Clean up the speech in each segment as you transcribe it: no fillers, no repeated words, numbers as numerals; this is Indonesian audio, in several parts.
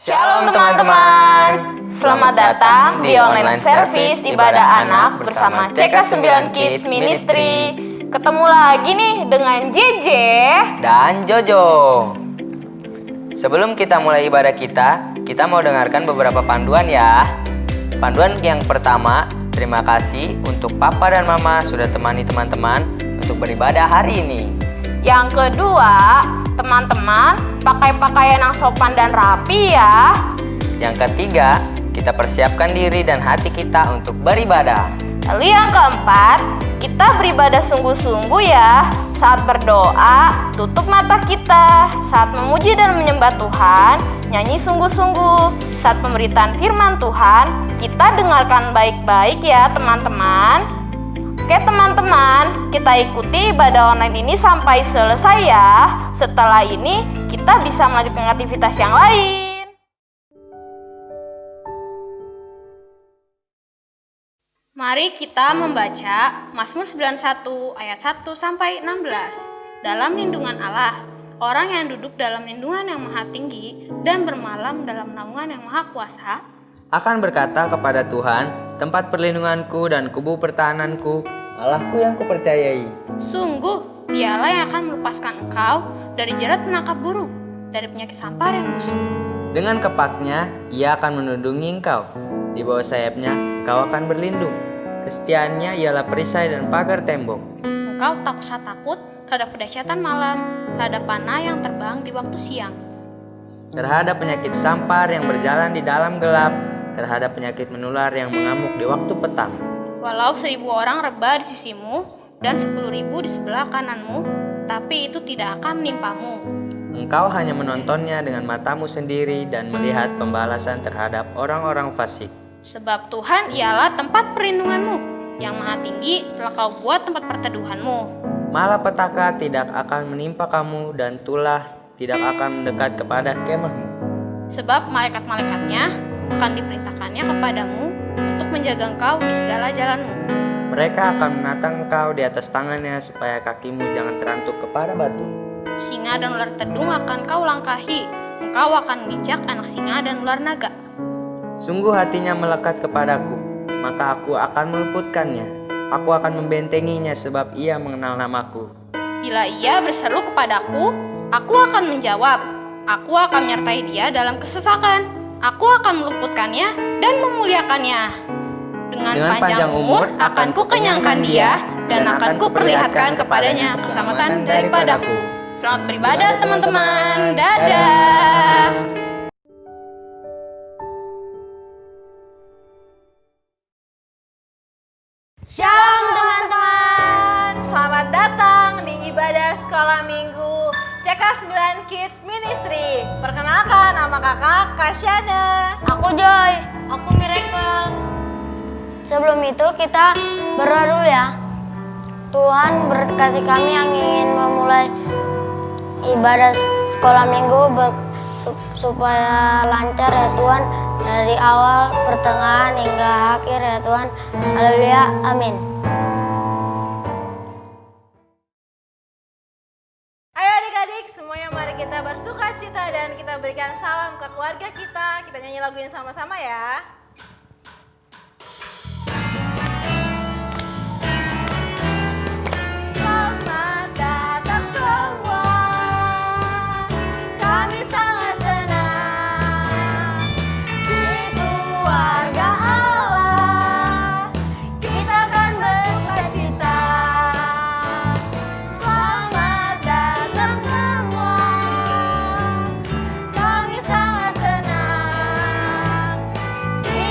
Shalom teman-teman, selamat datang di online service ibadah anak bersama CK9 Kids Ministry. Ketemu lagi nih dengan JJ dan Jojo. Sebelum kita mulai ibadah kita mau dengarkan beberapa panduan ya. Panduan yang pertama, terima kasih untuk Papa dan Mama sudah temani teman-teman untuk beribadah hari ini. Yang kedua, teman-teman pakai pakaian yang sopan dan rapi ya. Yang ketiga, kita persiapkan diri dan hati kita untuk beribadah. Lalu yang keempat, kita beribadah sungguh-sungguh ya. Saat berdoa, tutup mata kita. Saat memuji dan menyembah Tuhan, nyanyi sungguh-sungguh. Saat pemberitaan firman Tuhan, kita dengarkan baik-baik ya teman-teman. Oke teman-teman, kita ikuti ibadah online ini sampai selesai ya. Setelah ini, kita bisa melanjutkan aktivitas yang lain. Mari kita membaca Mazmur 91 ayat 1 sampai 16. Dalam lindungan Allah, orang yang duduk dalam lindungan yang maha tinggi dan bermalam dalam naungan yang maha kuasa akan berkata kepada Tuhan, tempat perlindunganku dan kubu pertahananku, Allahku yang kupercayai. Sungguh, dialah yang akan melepaskan engkau dari jerat penangkap burung, dari penyakit sampar yang busuk. Dengan kepaknya, ia akan melindungi engkau. Di bawah sayapnya, engkau akan berlindung. Kesetiaannya ialah perisai dan pagar tembok. Engkau tak usah takut terhadap kedahsyatan malam, terhadap panah yang terbang di waktu siang, terhadap penyakit sampar yang berjalan di dalam gelap, terhadap penyakit menular yang mengamuk di waktu petang. Walau 1.000 orang rebah di sisimu dan 10.000 di sebelah kananmu, tapi itu tidak akan menimpamu. Engkau hanya menontonnya dengan matamu sendiri dan melihat pembalasan terhadap orang-orang fasik. Sebab Tuhan ialah tempat perlindunganmu, yang maha tinggi telah kau buat tempat perteduhanmu. Malapetaka tidak akan menimpa kamu dan tulah tidak akan mendekat kepada kemahmu. Sebab malaikat-malaikatnya akan diperintahkannya kepadamu untuk menjaga engkau di segala jalanmu. Mereka akan menatang engkau di atas tangannya supaya kakimu jangan terantuk kepada batu. Singa dan ular tedung akan kau langkahi, engkau akan menginjak anak singa dan ular naga. Sungguh hatinya melekat kepadaku, maka aku akan meluputkannya. Aku akan membentenginya sebab ia mengenal namaku. Bila ia berseru kepadaku, aku akan menjawab. Aku akan menyertai dia dalam kesesakan. Aku akan meluputkannya dan memuliakannya. Dengan panjang umur akan kukenyangkan dia dan akan kuperlihatkan kepadanya keselamatan daripadaku. Selamat beribadah teman-teman. Dadah. Shalom teman-teman, selamat datang di ibadah sekolah minggu CK9 Kids Ministry. Perkenalkan, nama kakak Kasyana. Aku Joy. Aku Miracle. Sebelum itu kita berdoa dulu ya. Tuhan berkati kami yang ingin memulai ibadah sekolah minggu supaya lancar ya Tuhan. Dari awal, pertengahan hingga akhir ya Tuhan. Haleluya, amin. Ayo adik-adik, semuanya mari kita bersukacita dan kita berikan salam ke keluarga kita. Kita nyanyi lagu ini sama-sama ya. Selamat datang semua, kami sangat senang di keluarga Allah. Kita akan bersukacita. Selamat datang semua, kami sangat senang di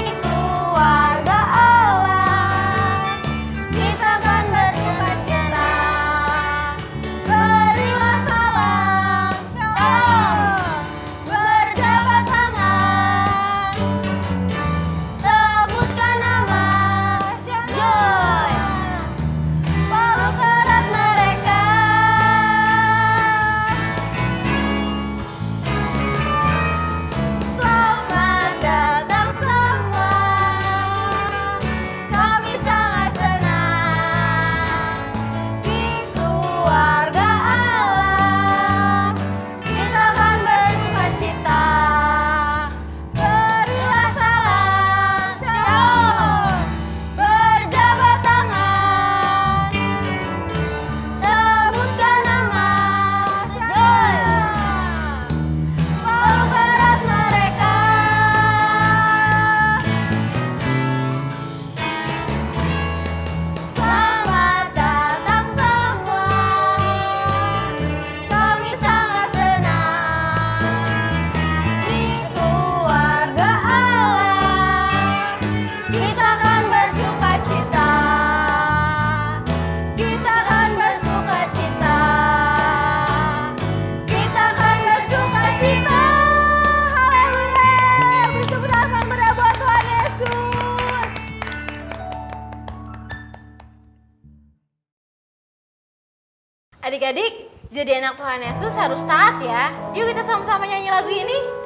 Adik-adik, jadi anak Tuhan Yesus harus taat ya. Yuk kita sama-sama nyanyi lagu ini.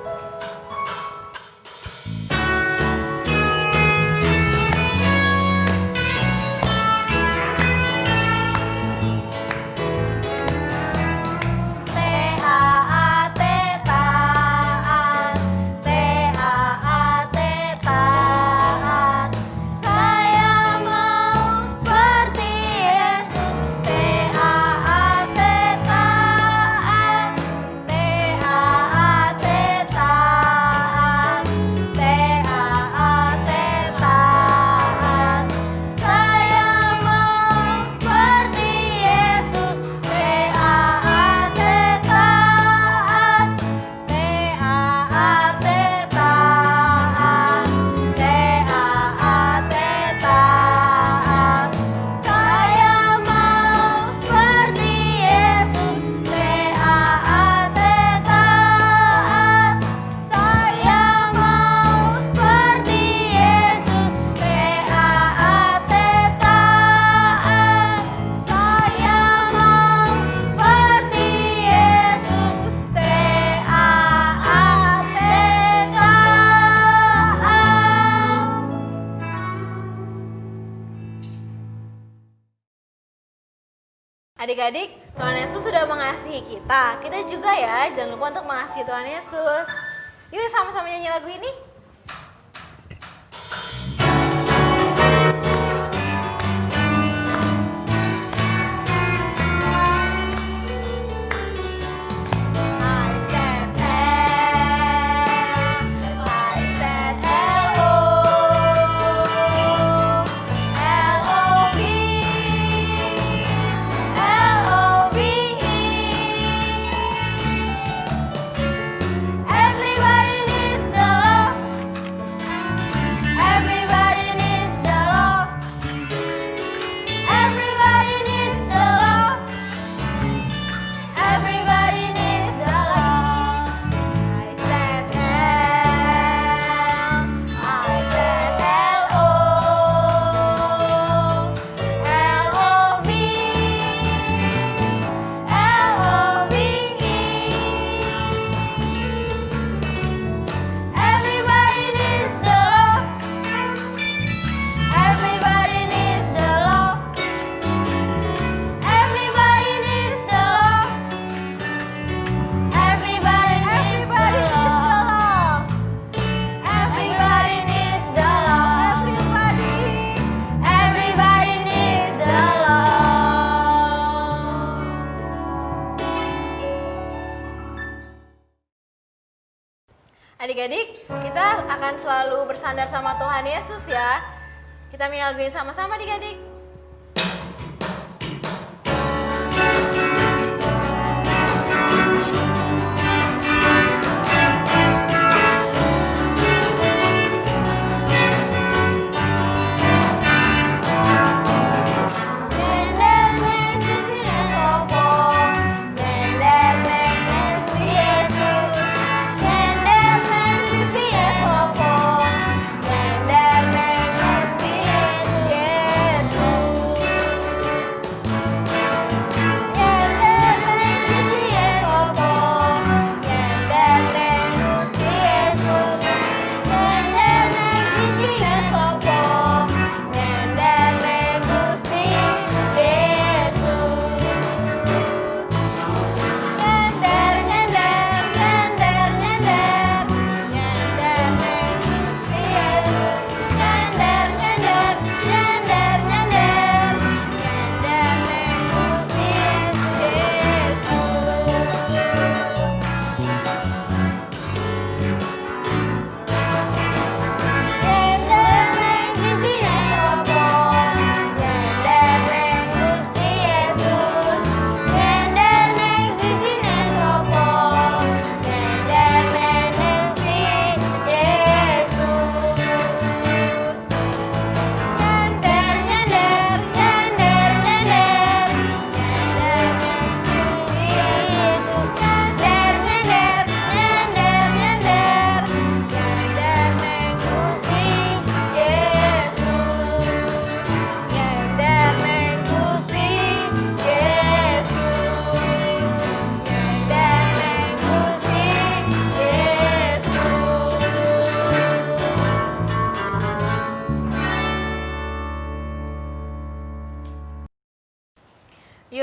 Adik-adik, Tuhan Yesus sudah mengasihi kita. Kita juga ya, jangan lupa untuk mengasihi Tuhan Yesus. Yuk sama-sama nyanyi lagu ini. Adik-adik, kita akan selalu bersandar sama Tuhan Yesus ya. Kita nyanyi lagu ini sama-sama adik-adik. Yesus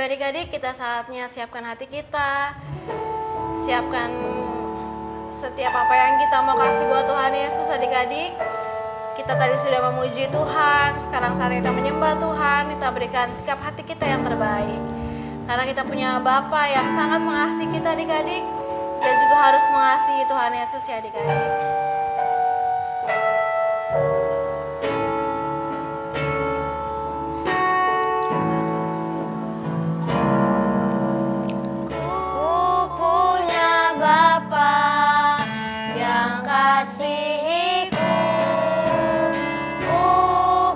adik-adik, kita saatnya siapkan hati kita. Siapkan setiap apa yang kita mau kasih buat Tuhan Yesus adik-adik. Kita tadi sudah memuji Tuhan, sekarang saat kita menyembah Tuhan, kita berikan sikap hati kita yang terbaik. Karena kita punya Bapa yang sangat mengasihi kita adik-adik, dan juga harus mengasihi Tuhan Yesus ya adik-adik. Ku punya Bapa yang kasihiku, ku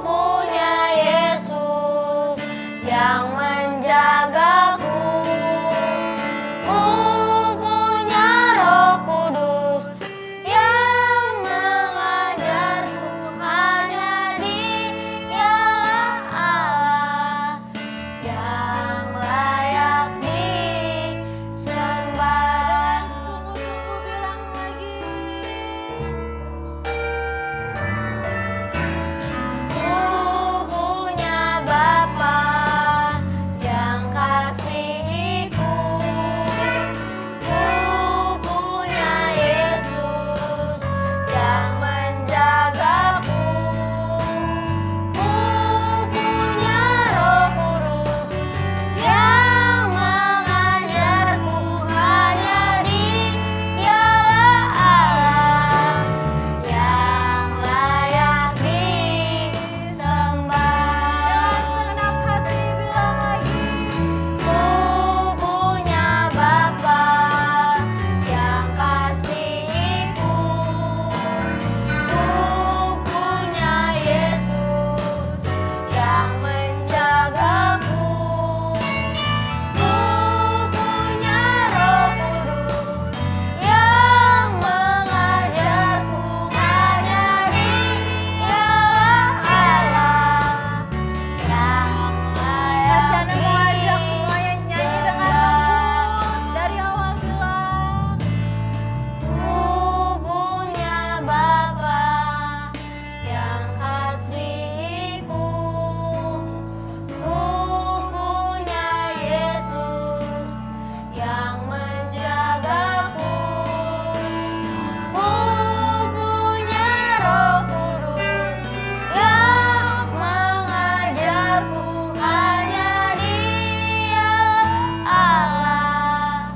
punya Yesus yang menjagaku, ku punya Roh Kudus yang mengajarku, hanya Dialah Allah yang layak disembah. Sungguh-sungguh bilang lagi. Ku punya Bapa yang kasihiku, ku punya Yesus yang menjagaku, ku punya Roh Kudus yang mengajarku, hanya Dialah Allah yang layak disembah. Segenap hati bilang lagi. Ku punya Bapa yang kasihiku, ku punya Yesus yang menjagaku, ku punya Roh Kudus yang mengajarku, hanya Dialah Allah yang layak Shana mengajak semuanya nyanyi dengan lembut dari awal bilang. Ku punya Bapa yang kasihiku, ku punya Yesus yang menjagaku, ku punya Roh Kudus yang mengajarku, hanya Dialah Allah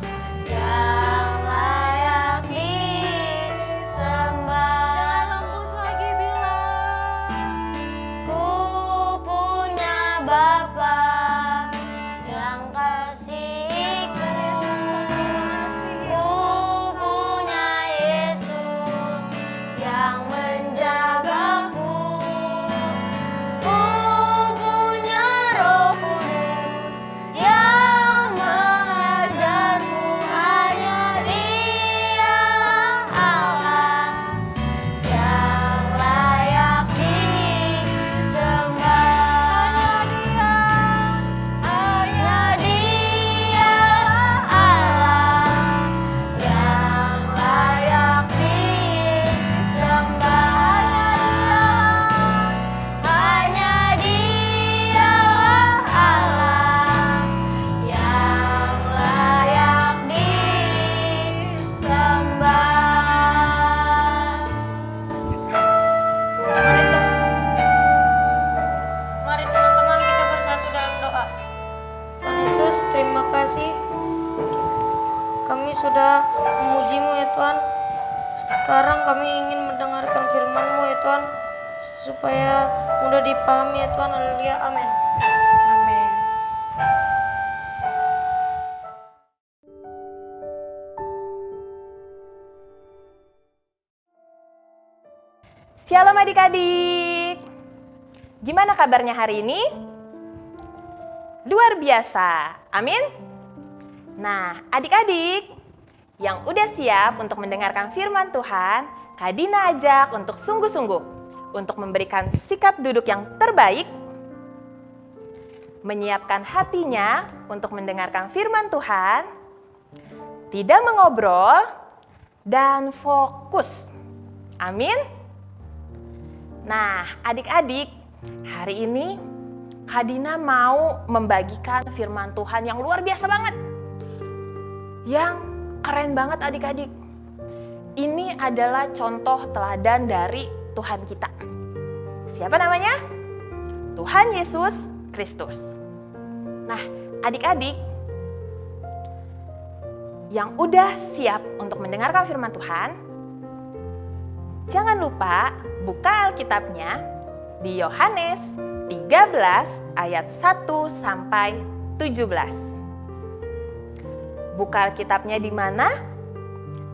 yang layak disembah. Dengan lembut lagi bilang. Ku punya Bapa yang kasihiku, ku punya Yesus yang menjagaku, ku punya Roh Kudus yang mengajarku, hanya Dialah Allah yang layak disembah. Hanya Dialah Allah yang layak disembah. Hanya Dialah Allah yang layak disembah. Mari teman-teman kita bersatu dalam doa. Tuhan Yesus, terima kasih. Kami sudah memuji-Mu ya Tuhan. Sekarang kami ingin mendengarkan firman-Mu ya Tuhan, supaya mudah dipahami ya Tuhan. Haleluya, amin. Amin. Shalom adik-adik. Gimana kabarnya hari ini? Luar biasa. Amin. Nah, adik-adik yang udah siap untuk mendengarkan firman Tuhan, Kak Dina ajak untuk sungguh-sungguh untuk memberikan sikap duduk yang terbaik, menyiapkan hatinya untuk mendengarkan firman Tuhan, tidak mengobrol, dan fokus. Amin. Nah, adik-adik, hari ini Kak Dina mau membagikan firman Tuhan yang luar biasa banget. Yang keren banget adik-adik. Ini adalah contoh teladan dari Tuhan kita. Siapa namanya? Tuhan Yesus Kristus. Nah, adik-adik yang udah siap untuk mendengarkan firman Tuhan, jangan lupa buka Alkitabnya di Yohanes 13 ayat 1 sampai 17. Buka Alkitabnya di mana?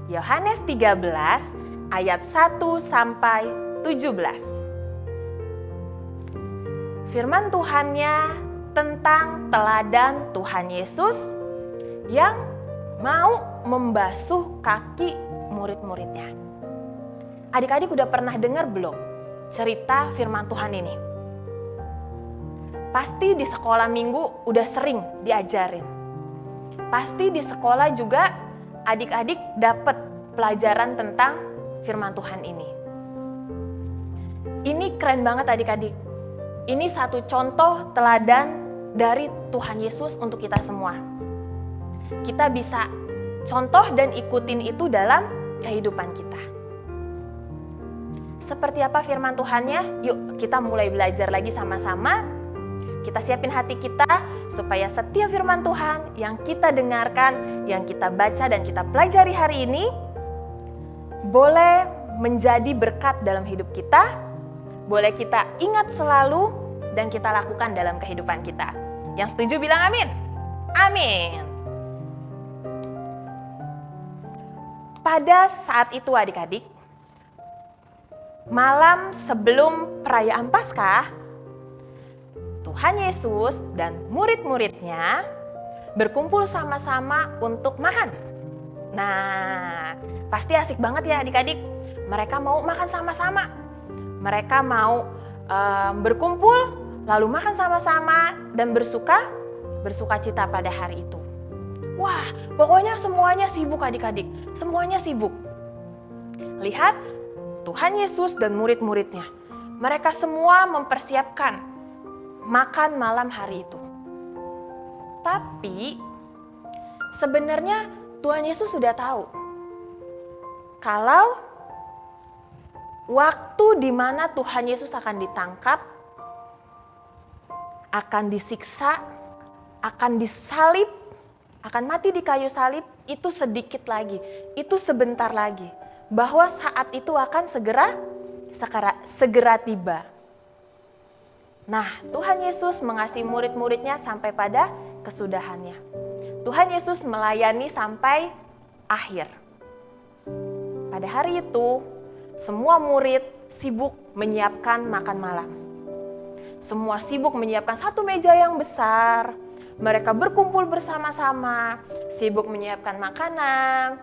Yohanes 13 ayat 1 sampai 17. Firman Tuhannya tentang teladan Tuhan Yesus yang mau membasuh kaki murid-muridnya. Adik-adik udah pernah dengar belum cerita firman Tuhan ini? Pasti di sekolah minggu udah sering diajarin. Pasti di sekolah juga adik-adik dapat pelajaran tentang firman Tuhan ini. Ini keren banget adik-adik. Ini satu contoh teladan dari Tuhan Yesus untuk kita semua. Kita bisa contoh dan ikutin itu dalam kehidupan kita. Seperti apa firman Tuhannya? Yuk kita mulai belajar lagi sama-sama. Kita siapin hati kita supaya setiap firman Tuhan yang kita dengarkan, yang kita baca dan kita pelajari hari ini boleh menjadi berkat dalam hidup kita. Boleh kita ingat selalu dan kita lakukan dalam kehidupan kita. Yang setuju bilang amin. Amin. Pada saat itu adik-adik, malam sebelum perayaan Paskah, Tuhan Yesus dan murid-muridnya berkumpul sama-sama untuk makan. Nah, pasti asik banget ya adik-adik. Mereka mau makan sama-sama. Mereka mau berkumpul, lalu makan sama-sama dan bersuka cita pada hari itu. Wah, pokoknya semuanya sibuk adik-adik. Semuanya sibuk. Lihat, Tuhan Yesus dan murid-muridnya. Mereka semua mempersiapkan makan malam hari itu. Tapi sebenarnya Tuhan Yesus sudah tahu kalau waktu di mana Tuhan Yesus akan ditangkap, akan disiksa, akan disalib, akan mati di kayu salib, itu sedikit lagi, itu sebentar lagi. Bahwa saat itu akan segera tiba. Nah, Tuhan Yesus mengasihi murid-muridnya sampai pada kesudahannya. Tuhan Yesus melayani sampai akhir. Pada hari itu, semua murid sibuk menyiapkan makan malam. Semua sibuk menyiapkan satu meja yang besar. Mereka berkumpul bersama-sama, sibuk menyiapkan makanan,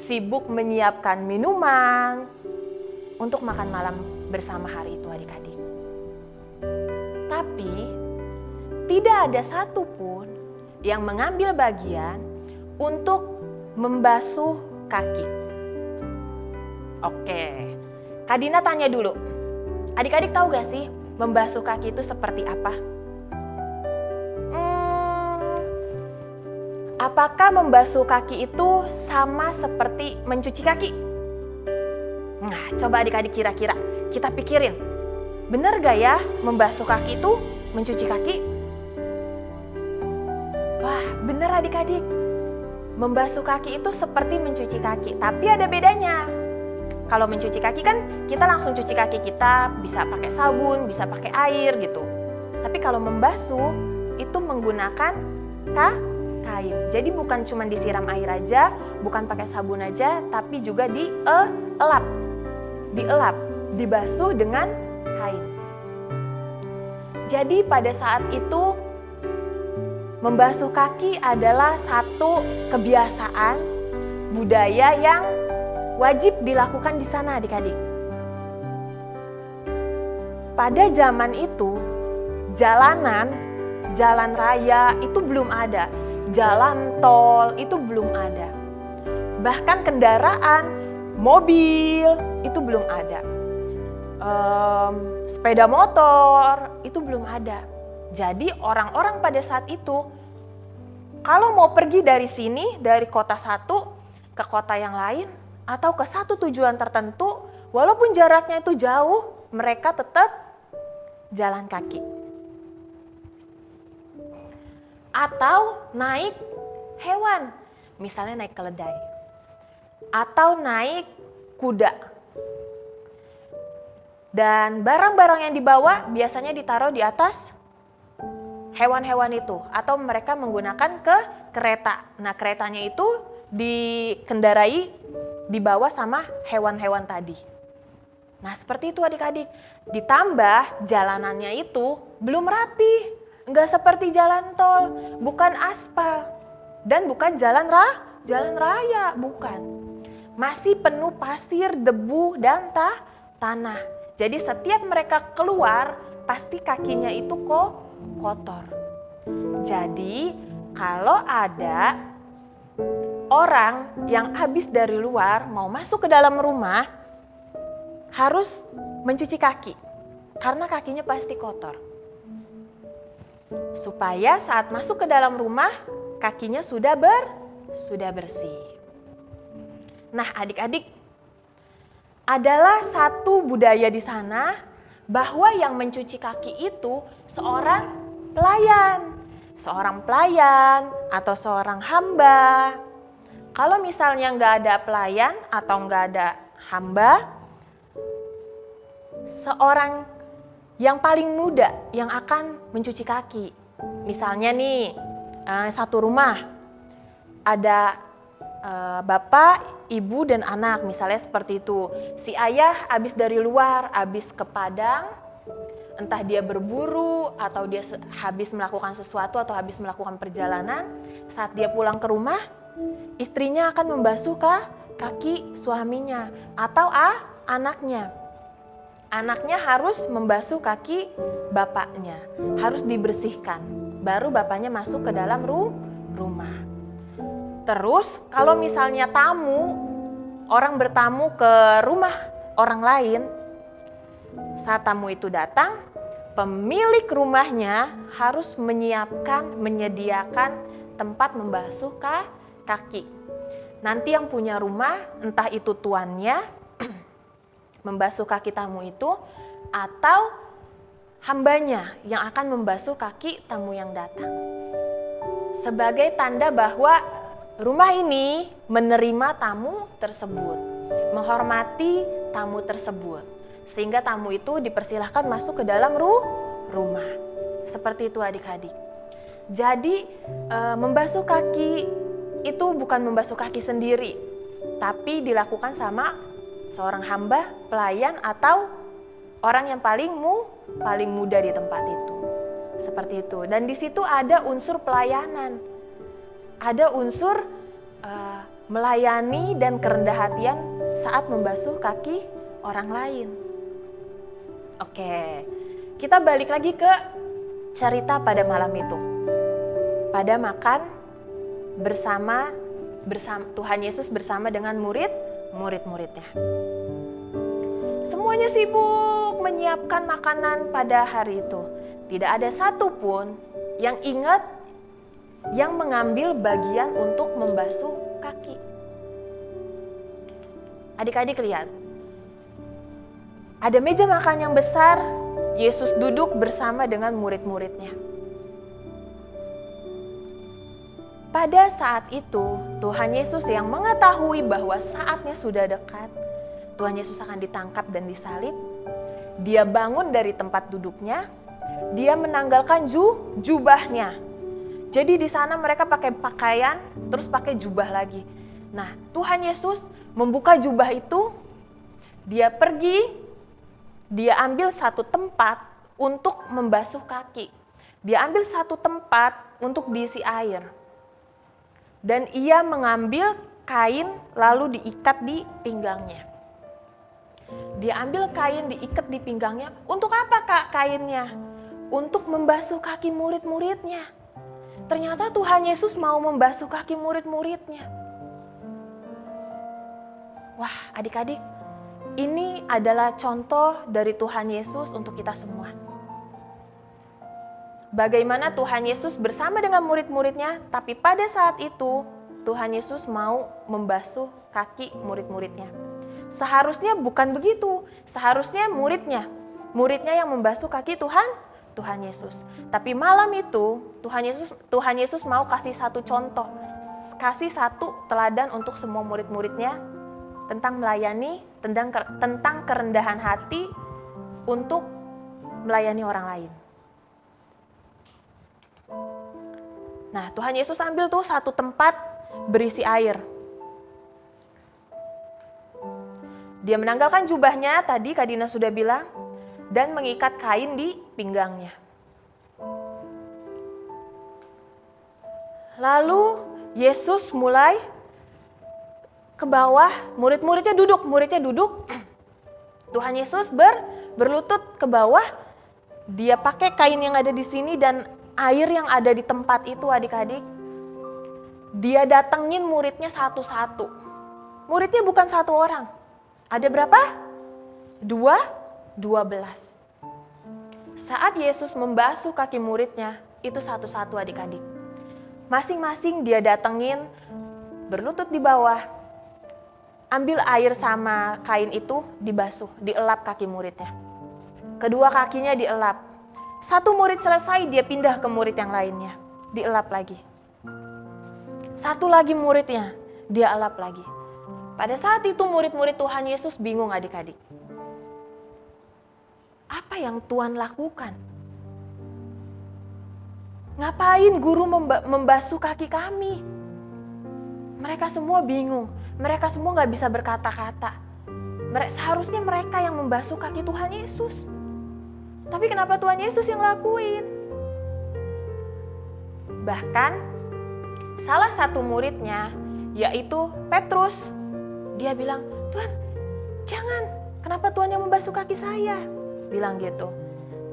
sibuk menyiapkan minuman untuk makan malam bersama hari itu adik-adik. Tapi tidak ada satupun yang mengambil bagian untuk membasuh kaki. Oke, Kak Dina tanya dulu. Adik-adik tahu gak sih membasuh kaki itu seperti apa? Apakah membasuh kaki itu sama seperti mencuci kaki? Nah, coba adik-adik kira-kira kita pikirin. Bener gak ya membasuh kaki itu mencuci kaki? Wah, bener adik-adik. Membasuh kaki itu seperti mencuci kaki, tapi ada bedanya. Kalau mencuci kaki kan kita langsung cuci kaki kita, bisa pakai sabun, bisa pakai air gitu. Tapi kalau membasuh itu menggunakan kain. Jadi bukan cuma disiram air aja, bukan pakai sabun aja, tapi juga dielap, dibasuh dengan kain. Jadi pada saat itu membasuh kaki adalah satu kebiasaan budaya yang wajib dilakukan di sana adik-adik. Pada zaman itu, jalan raya itu belum ada. Jalan tol itu belum ada. Bahkan kendaraan, mobil itu belum ada. Sepeda motor itu belum ada. Jadi orang-orang pada saat itu, kalau mau pergi dari sini, dari kota satu ke kota yang lain, atau ke satu tujuan tertentu, walaupun jaraknya itu jauh, mereka tetap jalan kaki. Atau naik hewan, misalnya naik keledai. Atau naik kuda. Dan barang-barang yang dibawa biasanya ditaruh di atas hewan-hewan itu. Atau mereka menggunakan kereta. Nah, keretanya itu dikendarai, dibawa sama hewan-hewan tadi. Nah, seperti itu adik-adik. Ditambah jalanannya itu belum rapi. Enggak seperti jalan tol, bukan aspal. Dan bukan jalan raya, bukan. Masih penuh pasir, debu, dan tanah. Jadi setiap mereka keluar, pasti kakinya itu kotor. Jadi kalau ada orang yang habis dari luar mau masuk ke dalam rumah, harus mencuci kaki. Karena kakinya pasti kotor. Supaya saat masuk ke dalam rumah, kakinya sudah bersih. Nah, adik-adik, adalah satu budaya di sana bahwa yang mencuci kaki itu seorang pelayan atau seorang hamba. Kalau misalnya nggak ada pelayan atau nggak ada hamba, seorang yang paling muda yang akan mencuci kaki. Misalnya nih, satu rumah ada bapak, ibu, dan anak, misalnya seperti itu. Si ayah habis dari luar, habis ke padang, entah dia berburu atau dia habis melakukan sesuatu atau habis melakukan perjalanan. Saat dia pulang ke rumah, istrinya akan membasuh kaki suaminya atau anaknya. Anaknya harus membasuh kaki bapaknya, harus dibersihkan. Baru bapaknya masuk ke dalam rumah. Terus kalau misalnya orang bertamu ke rumah orang lain, saat tamu itu datang, pemilik rumahnya harus menyediakan tempat membasuh kaki. Nanti yang punya rumah, entah itu tuannya, membasuh kaki tamu itu, atau hambanya yang akan membasuh kaki tamu yang datang. Sebagai tanda bahwa rumah ini menerima tamu tersebut, menghormati tamu tersebut, sehingga tamu itu dipersilahkan masuk ke dalam rumah. Seperti itu adik-adik. Jadi membasuh kaki itu bukan membasuh kaki sendiri, tapi dilakukan sama seorang hamba, pelayan, atau orang yang paling muda di tempat itu. Seperti itu. Dan di situ ada unsur pelayanan. Ada unsur melayani dan kerendah hatian saat membasuh kaki orang lain. Oke, kita balik lagi ke cerita pada malam itu. Pada makan bersama Tuhan Yesus bersama dengan murid-muridnya. Semuanya sibuk menyiapkan makanan pada hari itu. Tidak ada satupun yang ingat yang mengambil bagian untuk membasuh kaki. Adik-adik lihat, ada meja makan yang besar, Yesus duduk bersama dengan murid-muridnya. Pada saat itu, Tuhan Yesus yang mengetahui bahwa saatnya sudah dekat, Tuhan Yesus akan ditangkap dan disalib. Dia bangun dari tempat duduknya, dia menanggalkan jubahnya. Jadi di sana mereka pakai pakaian, terus pakai jubah lagi. Nah, Tuhan Yesus membuka jubah itu, dia pergi, dia ambil satu tempat untuk membasuh kaki. Dia ambil satu tempat untuk diisi air. Dan ia mengambil kain lalu diikat di pinggangnya. Dia ambil kain diikat di pinggangnya. Untuk apa Kak kainnya? Untuk membasuh kaki murid-muridnya. Ternyata Tuhan Yesus mau membasuh kaki murid-muridnya. Wah, adik-adik, ini adalah contoh dari Tuhan Yesus untuk kita semua. bagaimana Tuhan Yesus bersama dengan murid-muridnya, tapi pada saat itu Tuhan Yesus mau membasuh kaki murid-muridnya. Seharusnya bukan begitu, seharusnya muridnya yang membasuh kaki Tuhan Yesus. Tapi malam itu Tuhan Yesus mau kasih satu contoh, kasih satu teladan untuk semua murid-muridnya tentang melayani, tentang kerendahan hati untuk melayani orang lain. Nah, Tuhan Yesus ambil tuh satu tempat berisi air. Dia menanggalkan jubahnya, tadi Kak Dina sudah bilang, dan mengikat kain di pinggangnya. Lalu Yesus mulai ke bawah, murid-muridnya duduk. Tuhan Yesus berlutut ke bawah, dia pakai kain yang ada di sini dan air yang ada di tempat itu adik-adik. Dia datengin muridnya satu-satu. Muridnya bukan satu orang. Ada berapa? 12. Saat Yesus membasuh kaki muridnya, itu satu-satu adik-adik. Masing-masing dia datengin, berlutut di bawah, ambil air sama kain itu dibasuh, dielap kaki muridnya. Kedua kakinya dielap. Satu murid selesai, dia pindah ke murid yang lainnya, dielap lagi. Satu lagi muridnya, dia elap lagi. Pada saat itu murid-murid Tuhan Yesus bingung adik-adik. Apa yang Tuhan lakukan? Ngapain guru membasuh kaki kami? Mereka semua bingung, mereka semua gak bisa berkata-kata. Seharusnya mereka yang membasuh kaki Tuhan Yesus. Tapi kenapa Tuhan Yesus yang lakuin? Bahkan salah satu muridnya, yaitu Petrus, dia bilang, "Tuhan, jangan, kenapa Tuhan yang membasuh kaki saya?" Bilang gitu.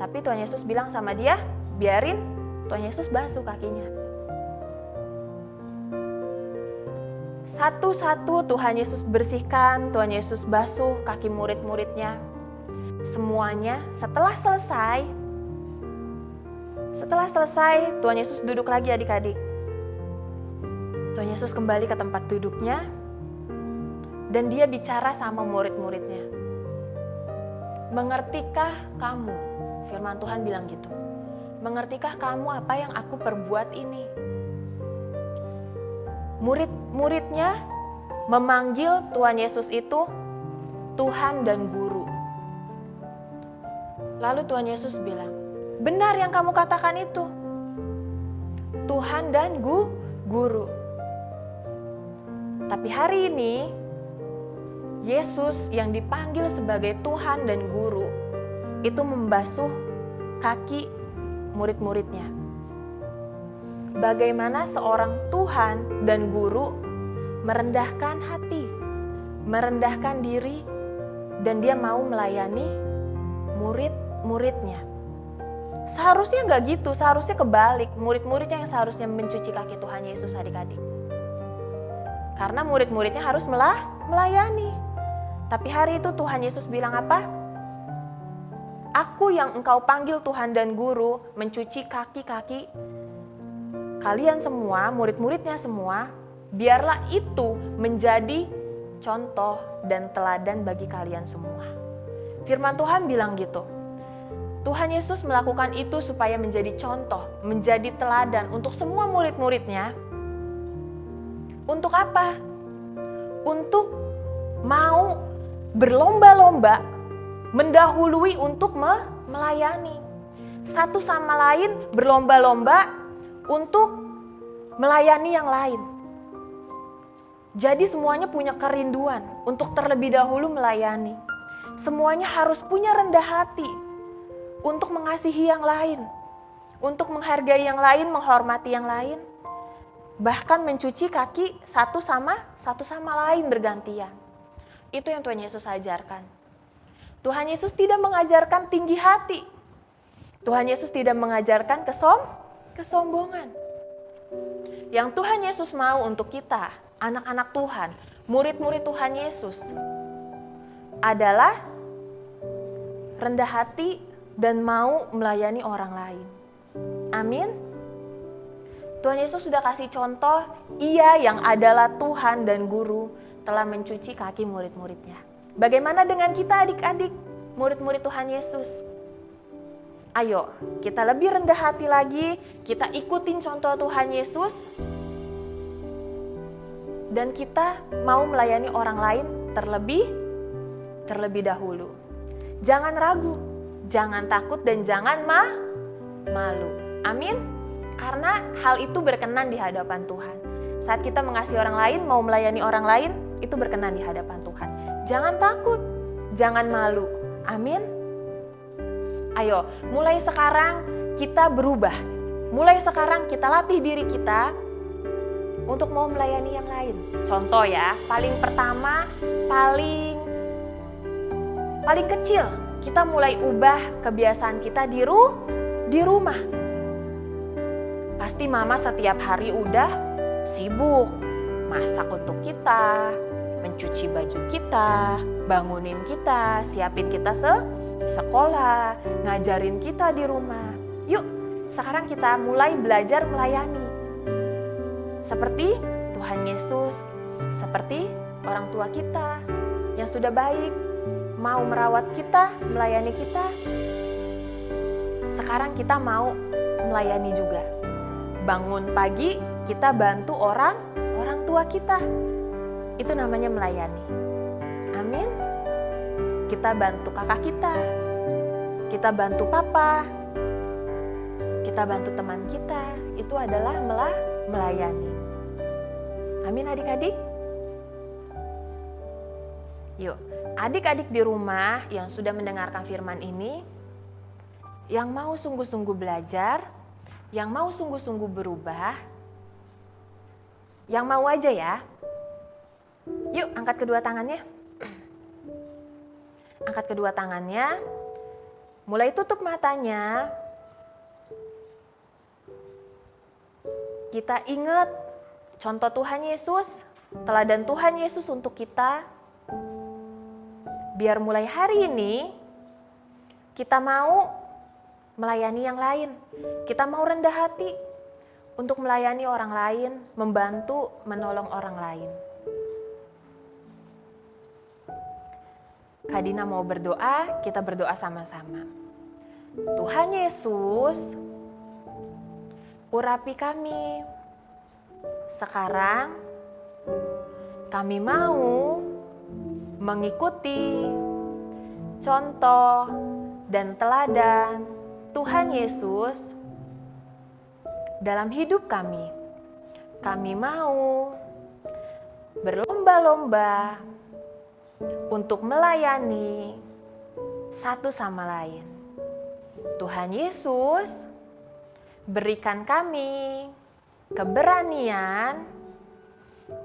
Tapi Tuhan Yesus bilang sama dia, biarin Tuhan Yesus basuh kakinya. Satu-satu Tuhan Yesus bersihkan, Tuhan Yesus basuh kaki murid-muridnya. Semuanya setelah selesai, Tuhan Yesus duduk lagi adik-adik. Tuhan Yesus kembali ke tempat duduknya dan dia bicara sama murid-muridnya. Mengertikah kamu? Firman Tuhan bilang gitu. Mengertikah kamu apa yang aku perbuat ini? Murid-muridnya memanggil Tuhan Yesus itu Tuhan dan Guru. Lalu Tuhan Yesus bilang, benar yang kamu katakan itu. Tuhan dan Guru. Tapi hari ini, Yesus yang dipanggil sebagai Tuhan dan Guru, itu membasuh kaki murid-muridnya. Bagaimana seorang Tuhan dan Guru merendahkan hati, merendahkan diri, dan dia mau melayani murid-muridnya. Seharusnya nggak gitu, seharusnya kebalik. Murid-muridnya yang seharusnya mencuci kaki Tuhan Yesus adik-adik. Karena murid-muridnya harus melayani. Tapi hari itu Tuhan Yesus bilang apa? Aku yang engkau panggil Tuhan dan Guru mencuci kaki-kaki kalian semua, murid-muridnya semua, biarlah itu menjadi contoh dan teladan bagi kalian semua. Firman Tuhan bilang gitu. Tuhan Yesus melakukan itu supaya menjadi contoh, menjadi teladan untuk semua murid-muridnya. Untuk apa? Untuk mau berlomba-lomba, mendahului untuk melayani. Satu sama lain berlomba-lomba untuk melayani yang lain. Jadi semuanya punya kerinduan untuk terlebih dahulu melayani. Semuanya harus punya rendah hati untuk mengasihi yang lain, untuk menghargai yang lain, menghormati yang lain. Bahkan mencuci kaki satu sama lain bergantian. Itu yang Tuhan Yesus ajarkan. Tuhan Yesus tidak mengajarkan tinggi hati. Tuhan Yesus tidak mengajarkan kesombongan. Yang Tuhan Yesus mau untuk kita, anak-anak Tuhan, murid-murid Tuhan Yesus, adalah rendah hati dan mau melayani orang lain. Amin. Tuhan Yesus sudah kasih contoh, Ia yang adalah Tuhan dan Guru telah mencuci kaki murid-muridnya. Bagaimana dengan kita adik-adik, murid-murid Tuhan Yesus? Ayo, kita lebih rendah hati lagi, kita ikutin contoh Tuhan Yesus, dan kita mau melayani orang lain terlebih dahulu. Jangan ragu, jangan takut, dan jangan malu. Amin. Karena hal itu berkenan di hadapan Tuhan. Saat kita mengasihi orang lain, mau melayani orang lain, itu berkenan di hadapan Tuhan. Jangan takut, jangan malu. Amin. Ayo, mulai sekarang kita berubah. Mulai sekarang kita latih diri kita untuk mau melayani yang lain. Contoh ya, paling pertama, paling kecil, kita mulai ubah kebiasaan kita di rumah. Pasti mama setiap hari udah sibuk masak untuk kita, mencuci baju kita, bangunin kita, siapin kita sekolah, ngajarin kita di rumah. Yuk, sekarang kita mulai belajar melayani. Seperti Tuhan Yesus, seperti orang tua kita yang sudah baik, mau merawat kita, melayani kita. Sekarang kita mau melayani juga. Bangun pagi, kita bantu orang tua kita. Itu namanya melayani. Amin. Kita bantu kakak kita bantu papa, kita bantu teman kita. Itu adalah melayani. Amin adik-adik. Yuk, adik-adik di rumah yang sudah mendengarkan firman ini, yang mau sungguh-sungguh belajar, yang mau sungguh-sungguh berubah, yang mau aja ya. Yuk, angkat kedua tangannya. Angkat kedua tangannya. Mulai tutup matanya. Kita ingat contoh Tuhan Yesus, teladan Tuhan Yesus untuk kita. Biar mulai hari ini kita mau melayani yang lain. Kita mau rendah hati untuk melayani orang lain, membantu, menolong orang lain. Kak Dina mau berdoa, kita berdoa sama-sama. Tuhan Yesus, urapi kami. Sekarang kami mau mengikuti contoh dan teladan Tuhan Yesus dalam hidup kami. Kami mau berlomba-lomba untuk melayani satu sama lain. Tuhan Yesus, berikan kami keberanian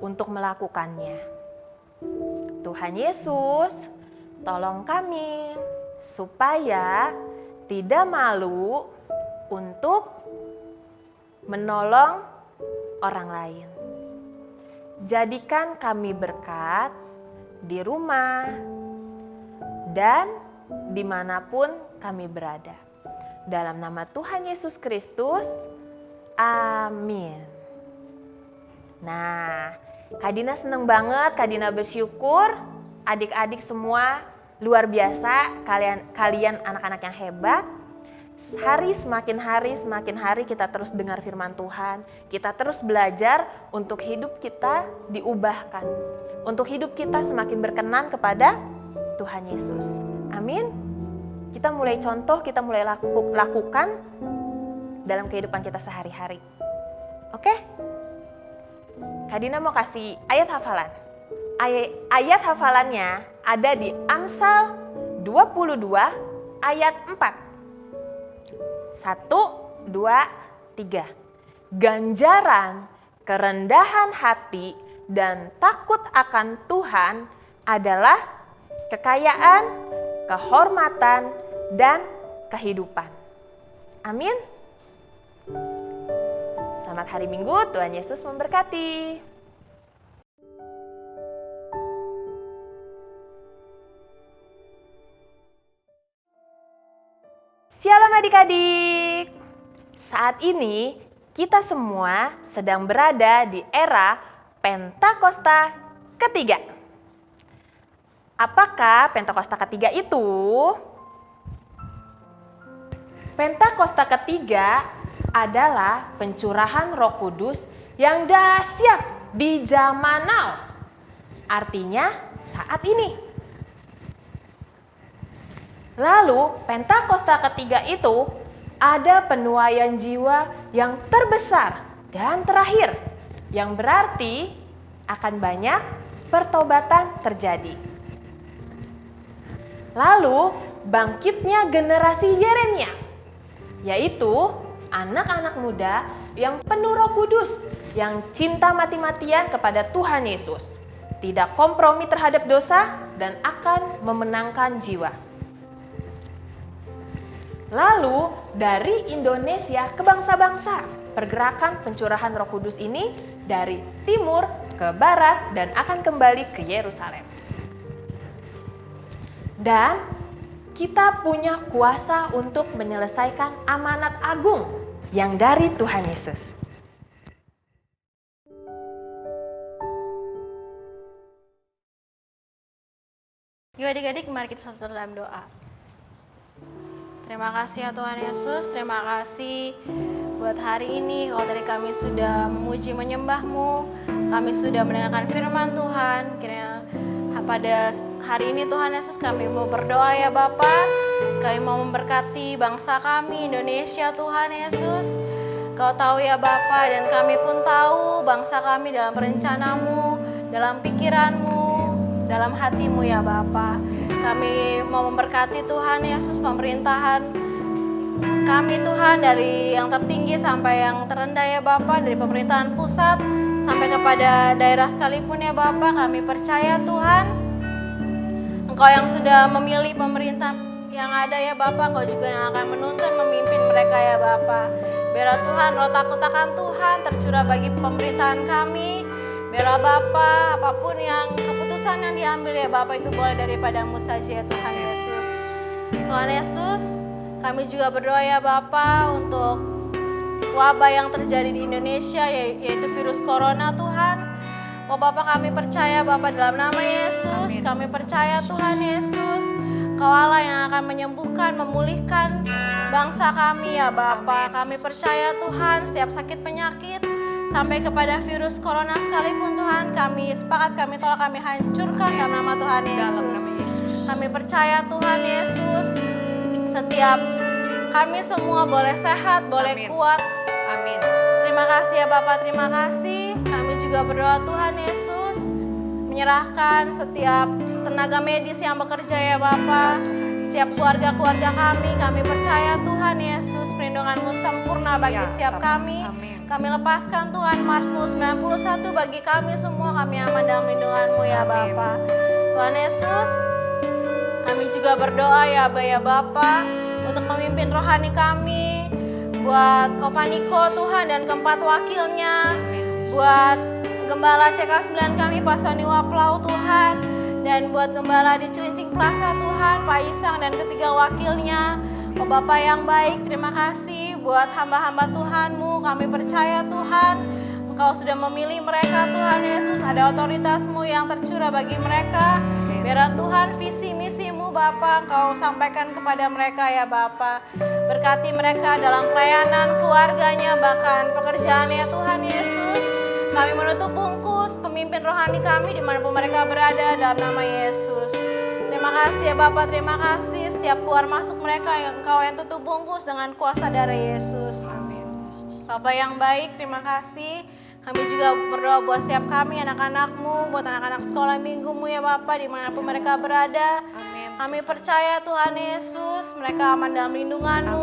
untuk melakukannya. Tuhan Yesus, tolong kami supaya tidak malu untuk menolong orang lain. Jadikan kami berkat di rumah dan dimanapun kami berada. Dalam nama Tuhan Yesus Kristus, amin. Nah, Kak Dina seneng banget, Kak Dina bersyukur, adik-adik semua luar biasa, kalian anak-anak yang hebat. Semakin hari kita terus dengar firman Tuhan, kita terus belajar untuk hidup kita diubahkan, untuk hidup kita semakin berkenan kepada Tuhan Yesus. Amin. Kita mulai contoh, kita mulai lakukan dalam kehidupan kita sehari-hari. Oke? Kak Dina mau kasih ayat hafalan. Ayat hafalannya ada di Amsal 22 ayat 4. 1, 2, 3. Ganjaran kerendahan hati dan takut akan Tuhan adalah kekayaan, kehormatan, dan kehidupan. Amin. Selamat hari Minggu, Tuhan Yesus memberkati. Shalom adik-adik. Saat ini kita semua sedang berada di era Pentakosta ketiga. Apakah Pentakosta ketiga itu? Pentakosta ketiga adalah pencurahan Roh Kudus yang dahsyat di zaman now. Artinya saat ini. Lalu Pentakosta ketiga itu ada penuaian jiwa yang terbesar dan terakhir, yang berarti akan banyak pertobatan terjadi. Lalu bangkitnya generasi Yeremia, yaitu anak-anak muda yang penuh Roh Kudus, yang cinta mati-matian kepada Tuhan Yesus, tidak kompromi terhadap dosa dan akan memenangkan jiwa. Lalu dari Indonesia ke bangsa-bangsa, pergerakan pencurahan Roh Kudus ini dari timur ke barat dan akan kembali ke Yerusalem. Dan kita punya kuasa untuk menyelesaikan amanat agung yang dari Tuhan Yesus. Yuk adik-adik, mari kita satu dalam doa. Terima kasih ya Tuhan Yesus, terima kasih buat hari ini. Kalau tadi kami sudah memuji menyembah-Mu, kami sudah mendengarkan firman Tuhan. Kiranya pada hari ini Tuhan Yesus kami mau berdoa ya Bapa. Kami mau memberkati bangsa kami Indonesia Tuhan Yesus. Kau tahu ya Bapa, dan kami pun tahu bangsa kami dalam rencana-Mu, dalam pikiran-Mu, dalam hati-Mu ya Bapa. Kami mau memberkati Tuhan Yesus pemerintahan kami Tuhan, dari yang tertinggi sampai yang terendah ya Bapa, dari pemerintahan pusat sampai kepada daerah sekalipun ya Bapa. Kami percaya Tuhan, Engkau yang sudah memilih pemerintah yang ada ya Bapa, Engkau juga yang akan menuntun memimpin mereka ya Bapa. Biarlah Tuhan roh takut akan Tuhan tercurah bagi pemerintahan kami. Biarlah Bapa, apapun yang keputusan yang diambil ya Bapa, itu boleh daripada-Mu saja ya Tuhan Yesus. Tuhan Yesus, kami juga berdoa ya Bapa untuk wabah yang terjadi di Indonesia, yaitu virus corona Tuhan. Oh Bapa, kami percaya Bapa dalam nama Yesus, kami percaya Tuhan Yesus, Kau Allah yang akan menyembuhkan, memulihkan bangsa kami ya Bapa. Kami percaya Tuhan, setiap sakit penyakit sampai kepada virus corona sekalipun Tuhan, kami sepakat, kami tolak, kami hancurkan dalam nama Tuhan Yesus. Kami percaya Tuhan Yesus, setiap kami semua boleh sehat, boleh kuat. Amin. Terima kasih ya Bapak, terima kasih. Kami juga berdoa Tuhan Yesus, menyerahkan setiap tenaga medis yang bekerja ya Bapak, setiap keluarga-keluarga kami percaya Tuhan Yesus, perlindungan-Mu sempurna bagi setiap kami. Kami lepaskan Tuhan Mazmur 91 bagi kami semua, kami aman dalam lindungan-Mu ya Bapa. Tuhan Yesus, kami juga berdoa ya Bapa, untuk memimpin rohani kami, buat Opa Niko Tuhan dan keempat wakilnya, buat Gembala CK9 kami Pak Soni Waplau Tuhan, dan buat Gembala di Cilincing Plaza Tuhan, Pak Isang dan ketiga wakilnya. Oh Bapa yang baik, terima kasih buat hamba-hamba Tuhan-Mu. Kami percaya Tuhan, Engkau sudah memilih mereka Tuhan Yesus. Ada otoritas-Mu yang tercurah bagi mereka. Biar Tuhan visi misi-Mu Bapa Engkau sampaikan kepada mereka ya Bapa. Berkati mereka dalam pelayanan keluarganya, bahkan pekerjaannya Tuhan Yesus. Kami menutup bungkus pemimpin rohani kami dimanapun mereka berada dalam nama Yesus. Terima kasih ya Bapak, terima kasih setiap keluar masuk mereka yang Engkau yang tutup bungkus dengan kuasa darah Yesus. Amin. Bapak yang baik, terima kasih. Kami juga berdoa buat setiap kami, anak-anak-Mu, buat anak-anak sekolah minggu-Mu ya Bapak, dimanapun mereka berada. Amin. Kami percaya Tuhan Yesus, mereka aman dalam lindungan-Mu.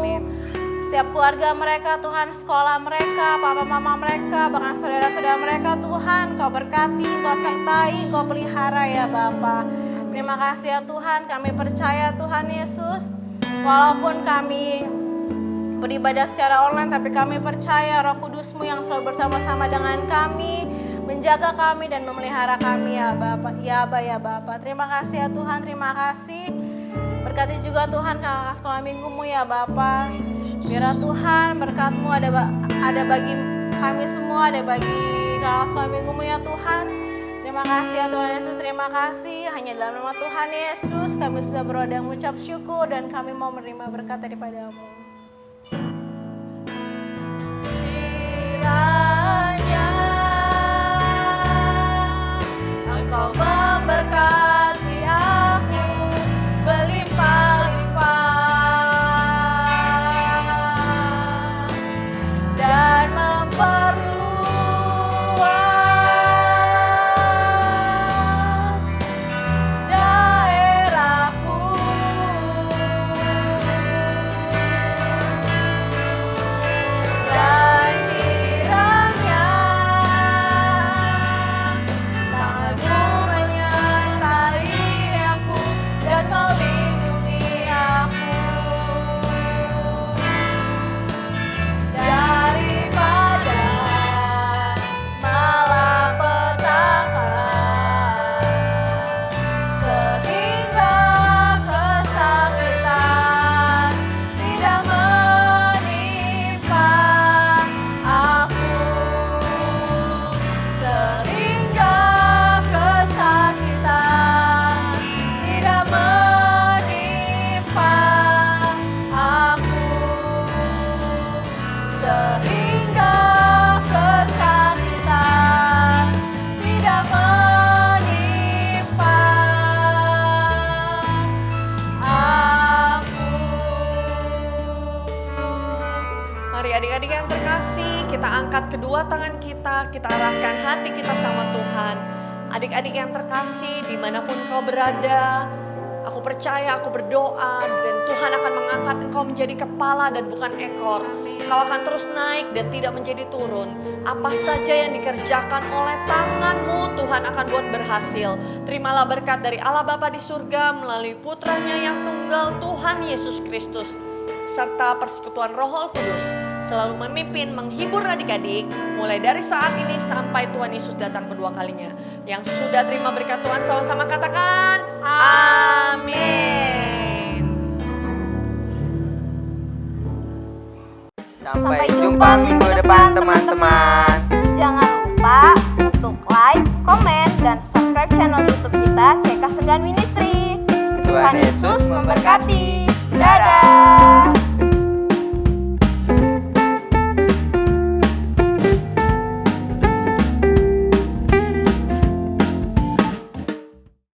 Setiap keluarga mereka, Tuhan, sekolah mereka, papa mama mereka, bahkan saudara-saudara mereka, Tuhan, Kau berkati, Kau sertai, Kau pelihara ya Bapak. Terima kasih ya Tuhan, kami percaya Tuhan Yesus, walaupun kami beribadah secara online, tapi kami percaya Roh Kudus-Mu yang selalu bersama-sama dengan kami, menjaga kami dan memelihara kami ya Bapak. Ya Aba ya Bapak. Terima kasih ya Tuhan, terima kasih. Berkati juga Tuhan kakak sekolah minggumu ya Bapa. Biar Tuhan berkat-Mu ada bagi kami semua, ada bagi kakak sekolah minggumu ya Tuhan. Terima kasih ya Tuhan Yesus, terima kasih. Hanya dalam nama Tuhan Yesus kami sudah berdoa dan mengucap syukur dan kami mau menerima berkat daripada-Mu. Kiranya Engkau memberkati aku berlimpah-limpah dan memperluas daerahku. Dan kiranya tangan-Mu menyertai aku dan melindungi aku daripada malapetaka, sehingga kesakitan tidak menimpa aku, sehingga kesakitan tidak menimpa aku, sehingga kesakitan tidak menimpa aku. Mari adik-adik yang terkasih, kita angkat kedua tangan kita arahkan hati kita sama Tuhan. Adik-adik yang terkasih, dimanapun kau berada, aku percaya, aku berdoa, dan Tuhan akan mengangkat engkau menjadi kepala dan bukan ekor. Kau akan terus naik dan tidak menjadi turun. Apa saja yang dikerjakan oleh tanganmu, Tuhan akan buat berhasil. Terimalah berkat dari Allah Bapa di surga melalui putranya yang tunggal, Tuhan Yesus Kristus, serta persekutuan Roh Kudus selalu memimpin, menghibur adik-adik mulai dari saat ini sampai Tuhan Yesus datang kedua kalinya. Yang sudah terima berkat Tuhan sama-sama katakan amin. Sampai jumpa minggu depan teman-teman. Jangan lupa untuk like, komen, dan subscribe channel YouTube kita CK9 Ministry. Tuhan Yesus memberkati. Dadah.